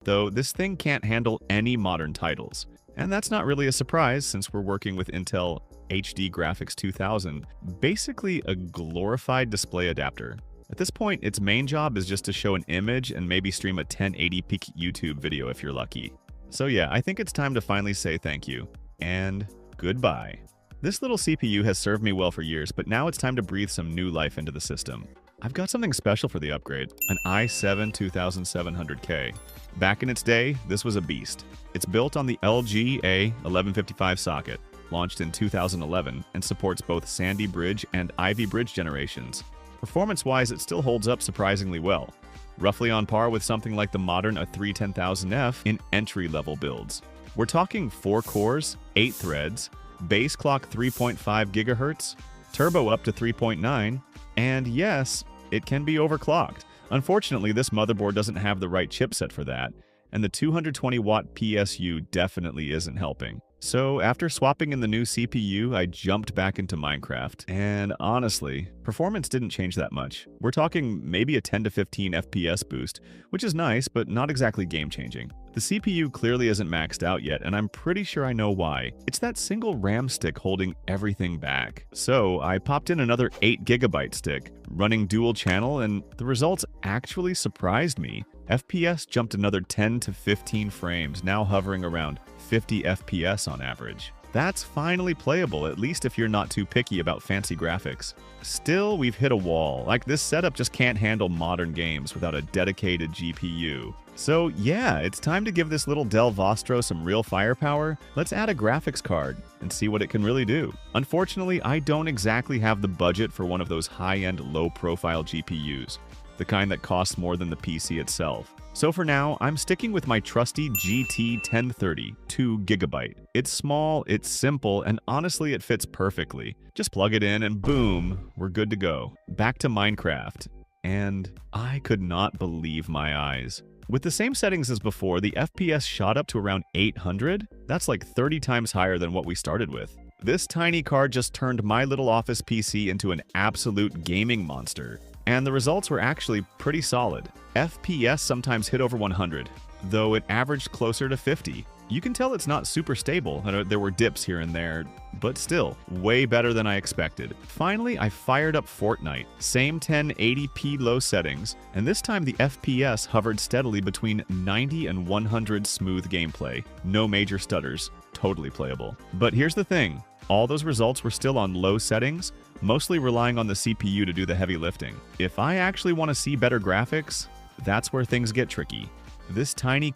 though this thing can't handle any modern titles. And that's not really a surprise since we're working with Intel HD Graphics 2000, basically a glorified display adapter. At this point, its main job is just to show an image and maybe stream a 1080p YouTube video if you're lucky. So yeah, I think it's time to finally say thank you. And goodbye. This little CPU has served me well for years, but now it's time to breathe some new life into the system. I've got something special for the upgrade, an i7-2700K. Back in its day, this was a beast. It's built on the LG A1155 socket, launched in 2011, and supports both Sandy Bridge and Ivy Bridge generations. Performance-wise, it still holds up surprisingly well, roughly on par with something like the modern A3100F in entry-level builds. We're talking 4 cores, 8 threads, base clock 3.5 GHz, turbo up to 3.9, and yes, it can be overclocked. Unfortunately, this motherboard doesn't have the right chipset for that, and the 220-watt PSU definitely isn't helping. So after swapping in the new CPU, I jumped back into Minecraft, and honestly, performance didn't change that much. We're talking maybe a 10 to 15 FPS boost, which is nice, but not exactly game-changing. The CPU clearly isn't maxed out yet, and I'm pretty sure I know why. It's that single RAM stick holding everything back. So I popped in another 8GB stick, running dual channel, and the results actually surprised me. FPS jumped another 10 to 15 frames, now hovering around 50 FPS on average. That's finally playable, at least if you're not too picky about fancy graphics. Still, we've hit a wall. Like, this setup just can't handle modern games without a dedicated GPU. So yeah, it's time to give this little Dell Vostro some real firepower. Let's add a graphics card and see what it can really do. Unfortunately, I don't exactly have the budget for one of those high-end, low-profile GPUs, the kind that costs more than the PC itself. So for now, I'm sticking with my trusty GT1030 2GB. It's small, it's simple, and honestly it fits perfectly. Just plug it in and boom, we're good to go. Back to Minecraft. And I could not believe my eyes. With the same settings as before, the FPS shot up to around 800. That's like 30 times higher than what we started with. This tiny card just turned my little office PC into an absolute gaming monster. And the results were actually pretty solid. FPS sometimes hit over 100, though it averaged closer to 50. You can tell it's not super stable, there were dips here and there, but still, way better than I expected. Finally, I fired up Fortnite, same 1080p low settings, and this time the FPS hovered steadily between 90 and 100 smooth gameplay. No major stutters, totally playable. But here's the thing, all those results were still on low settings, mostly relying on the CPU to do the heavy lifting. If I actually want to see better graphics, that's where things get tricky. This tiny